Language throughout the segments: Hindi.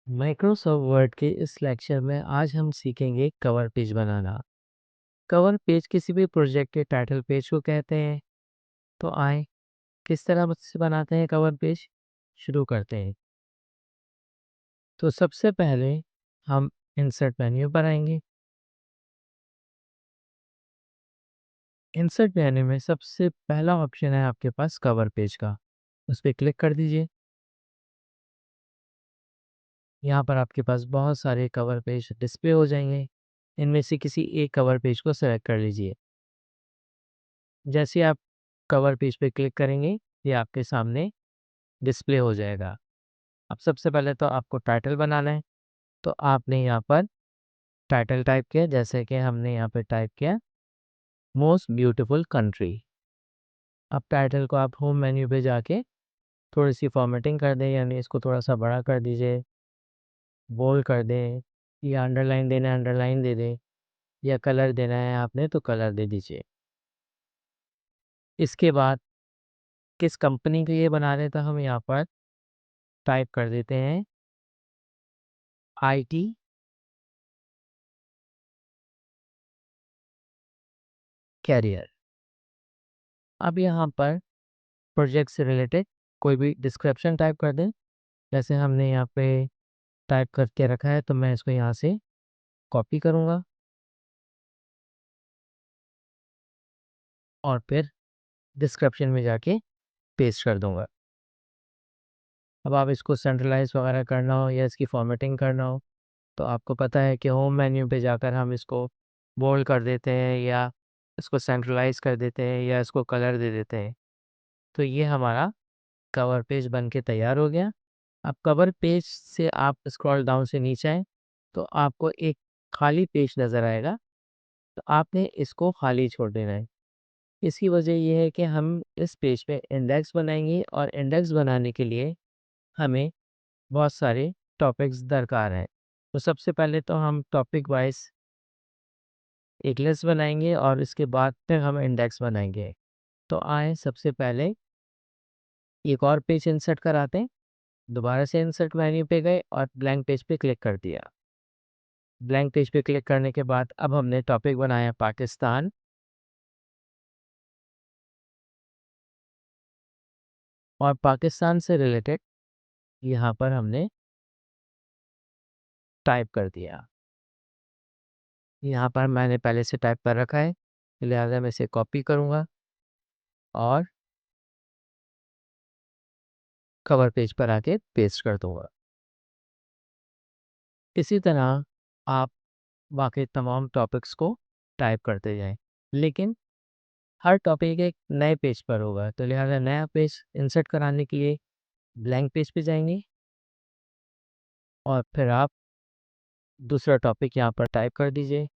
माइक्रोसॉफ्ट वर्ड के इस लेक्चर में आज हम सीखेंगे कवर पेज बनाना। कवर पेज किसी भी प्रोजेक्ट के टाइटल पेज को कहते हैं। तो आए किस तरह से बनाते हैं कवर पेज, शुरू करते हैं। तो सबसे पहले हम इंसर्ट मेन्यू पर आएंगे। इंसर्ट मेन्यू में सबसे पहला ऑप्शन है आपके पास कवर पेज का, उस पर क्लिक कर दीजिए। यहाँ पर आपके पास बहुत सारे कवर पेज डिस्प्ले हो जाएंगे। इनमें से किसी एक कवर पेज को सेलेक्ट कर लीजिए। जैसे आप कवर पेज पे क्लिक करेंगे, ये आपके सामने डिस्प्ले हो जाएगा। अब सबसे पहले तो आपको टाइटल बनाना है। तो आपने यहाँ पर टाइटल टाइप किया, जैसे कि हमने यहाँ पे टाइप किया मोस्ट ब्यूटीफुल कंट्री। अब टाइटल को आप होम मेन्यू पे जाके थोड़ी सी फॉर्मेटिंग कर दें, यानी इसको थोड़ा सा बड़ा कर दीजिए, बोल्ड कर दें, या अंडरलाइन देना है अंडरलाइन दे दें, या कलर देना है आपने तो कलर दे दीजिए। इसके बाद किस कंपनी के ये बना रहे हैं, तो हम यहाँ पर टाइप कर देते हैं IT कैरियर। अब यहाँ पर प्रोजेक्ट से रिलेटेड कोई भी डिस्क्रिप्शन टाइप कर दें। जैसे हमने यहाँ पे टाइप करके रखा है, तो मैं इसको यहाँ से कॉपी करूँगा और फिर डिस्क्रिप्शन में जाके पेस्ट कर दूँगा। अब आप इसको सेंट्रलाइज वगैरह करना हो या इसकी फॉर्मेटिंग करना हो, तो आपको पता है कि होम मेन्यू पे जाकर हम इसको बोल्ड कर देते हैं, या इसको सेंट्रलाइज कर देते हैं, या इसको कलर दे देते हैं। तो ये हमारा कवर पेज बन के तैयार हो गया। अब कवर पेज से आप स्क्रॉल डाउन से नीचे आएँ, तो आपको एक खाली पेज नज़र आएगा। तो आपने इसको खाली छोड़ देना है। इसकी वजह ये है कि हम इस पेज पे इंडेक्स बनाएंगे, और इंडेक्स बनाने के लिए हमें बहुत सारे टॉपिक्स दरकार हैं। तो सबसे पहले तो हम टॉपिक वाइज एक लिस्ट बनाएंगे, और इसके बाद फिर हम इंडेक्स बनाएंगे। तो आए सबसे पहले एक और पेज इंसर्ट कराते हैं। दोबारा से इंसर्ट मेन्यू पे गए और ब्लैंक पेज पे क्लिक कर दिया। ब्लैंक पेज पे क्लिक करने के बाद अब हमने टॉपिक बनाया पाकिस्तान, और पाकिस्तान से रिलेटेड यहाँ पर हमने टाइप कर दिया। यहाँ पर मैंने पहले से टाइप कर रखा है, लिहाजा मैं इसे कॉपी करूँगा और कवर पेज पर आके पेस्ट कर दूँगा। इसी तरह आप बाकी तमाम टॉपिक्स को टाइप करते जाएं, लेकिन हर टॉपिक एक नए पेज पर होगा। तो लिहाजा नया पेज इंसर्ट कराने के लिए ब्लैंक पेज पे जाएंगे, और फिर आप दूसरा टॉपिक यहाँ पर टाइप कर दीजिए,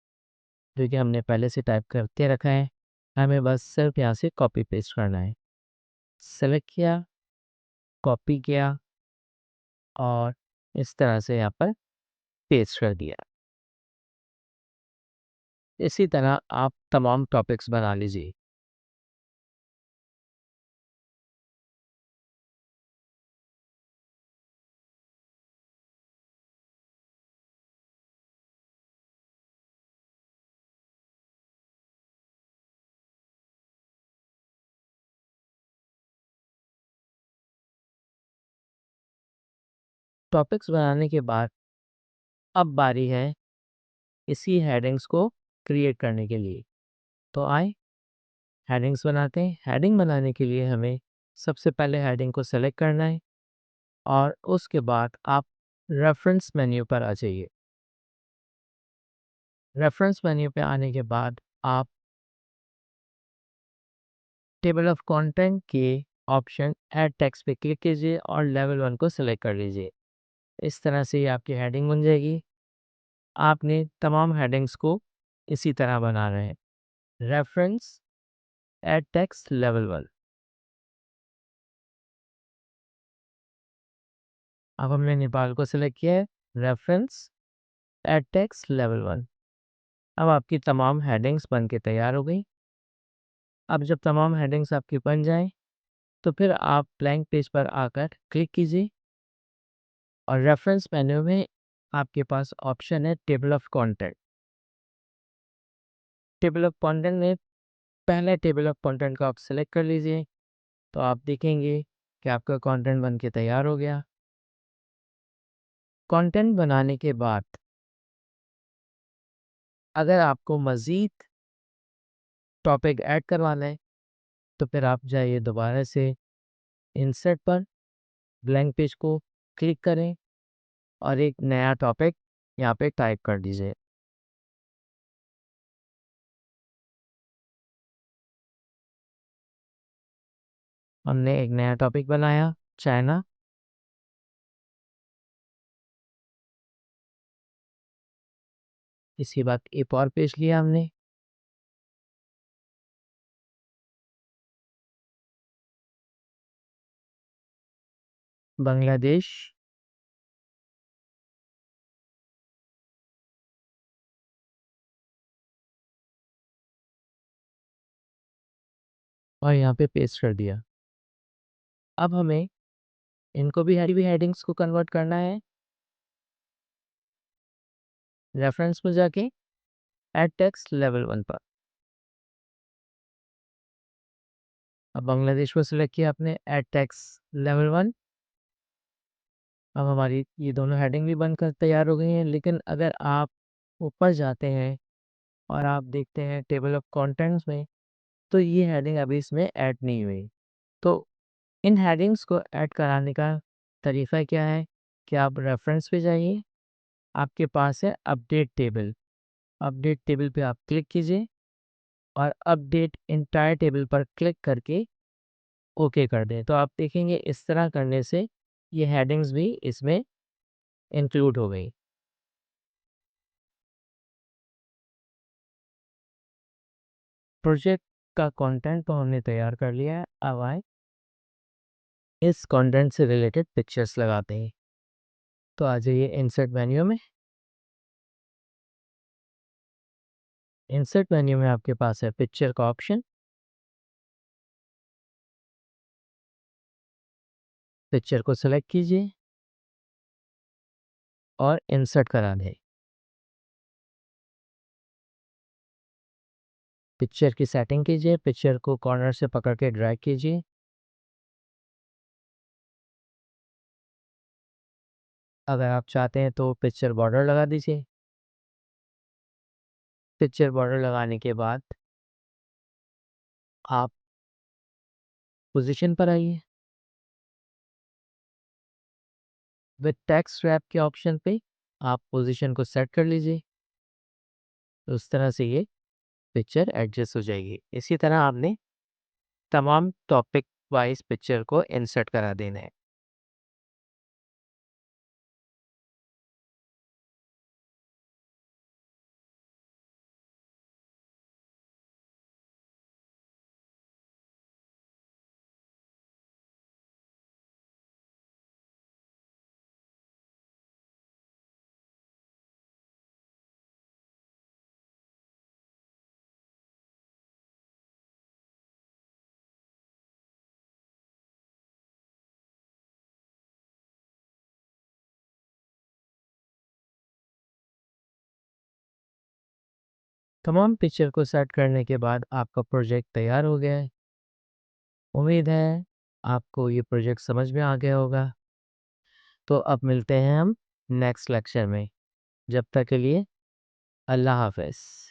जो कि हमने पहले से टाइप करके रखा है। हमें बस सिर्फ यहाँ से कॉपी पेस्ट करना है। सेलेक्ट किया, कॉपी किया, और इस तरह से यहाँ पर पेस्ट कर दिया। इसी तरह आप तमाम टॉपिक्स बना लीजिए। टॉपिक्स बनाने के बाद अब बारी है इसी हेडिंग्स को क्रिएट करने के लिए। तो आए हेडिंग्स बनाते हैं। हेडिंग बनाने के लिए हमें सबसे पहले हेडिंग को सेलेक्ट करना है, और उसके बाद आप रेफरेंस मेन्यू पर आ जाइए। रेफरेंस मेन्यू पे आने के बाद आप टेबल ऑफ कंटेंट के ऑप्शन ऐड टेक्स्ट पे क्लिक कीजिए और लेवल 1 को सिलेक्ट कर लीजिए। इस तरह से ये आपकी हेडिंग बन जाएगी। आपने तमाम हेडिंग्स को इसी तरह बनाना है। Reference add text level 1। अब हमने नेपाल को सिलेक्ट किया है। Reference add text level 1। अब आपकी तमाम हेडिंग्स बन के तैयार हो गई। अब जब तमाम हेडिंग्स आपकी बन जाएं, तो फिर आप ब्लैंक पेज पर आकर क्लिक कीजिए, और रेफरेंस मेन्यू में आपके पास ऑप्शन है table of content. Table of content में पहले टेबल ऑफ कंटेंट को आप सेलेक्ट कर लीजिए, तो आप देखेंगे कि आपका कंटेंट बन के तैयार हो गया। कंटेंट बनाने के बाद अगर आपको मज़ीद टॉपिक ऐड करवाना है, तो फिर आप जाइए दोबारा से इंसर्ट पर, ब्लैंक पेज को क्लिक करें और एक नया टॉपिक यहाँ पे टाइप कर दीजिए। हमने एक नया टॉपिक बनाया, चाइना। इसके बाद एक और पेज लिया हमने, बांग्लादेश। और यहाँ पे पेस्ट कर दिया। अब हमें इनको भी हेडिंग्स को कन्वर्ट करना है। रेफरेंस में जाके ऐड टेक्स्ट लेवल 1 पर, अब बांग्लादेश को सिलेक्ट किया आपने, ऐड टेक्स्ट लेवल 1। अब हमारी ये दोनों हेडिंग भी बनकर तैयार हो गई हैं। लेकिन अगर आप ऊपर जाते हैं और आप देखते हैं टेबल ऑफ कंटेंट्स में, तो ये हेडिंग अभी इसमें ऐड नहीं हुई। तो इन हेडिंग्स को ऐड कराने का तरीका क्या है कि आप रेफरेंस पे जाइए, आपके पास है अपडेट टेबल। अपडेट टेबल पे आप क्लिक कीजिए और अपडेट इंटायर टेबल पर क्लिक करके ओके कर दें। तो आप देखेंगे इस तरह करने से ये हेडिंग्स भी इसमें इंक्लूड हो गई। प्रोजेक्ट का कंटेंट तो हमने तैयार कर लिया है। अब आए इस कंटेंट से रिलेटेड पिक्चर्स लगाते हैं। तो आ जाइए इंसर्ट मेन्यू में। इंसर्ट मेन्यू में आपके पास है पिक्चर का ऑप्शन। पिक्चर को सेलेक्ट कीजिए और इंसर्ट करा दें। पिक्चर की सेटिंग कीजिए, पिक्चर को कॉर्नर से पकड़ के ड्रैग कीजिए। अगर आप चाहते हैं तो पिक्चर बॉर्डर लगा दीजिए। पिक्चर बॉर्डर लगाने के बाद आप पोजीशन पर आइए, विद टेक्स्ट रैप के ऑप्शन पे आप पोजीशन को सेट कर लीजिए। तो उस तरह से ये पिक्चर एडजस्ट हो जाएगी। इसी तरह आपने तमाम टॉपिक वाइज पिक्चर को इंसर्ट करा देना है। तमाम पिक्चर को सेट करने के बाद आपका प्रोजेक्ट तैयार हो गया है। उम्मीद है आपको ये प्रोजेक्ट समझ में आ गया होगा। तो अब मिलते हैं हम नेक्स्ट लेक्चर में। जब तक के लिए अल्लाह हाफ़िज़।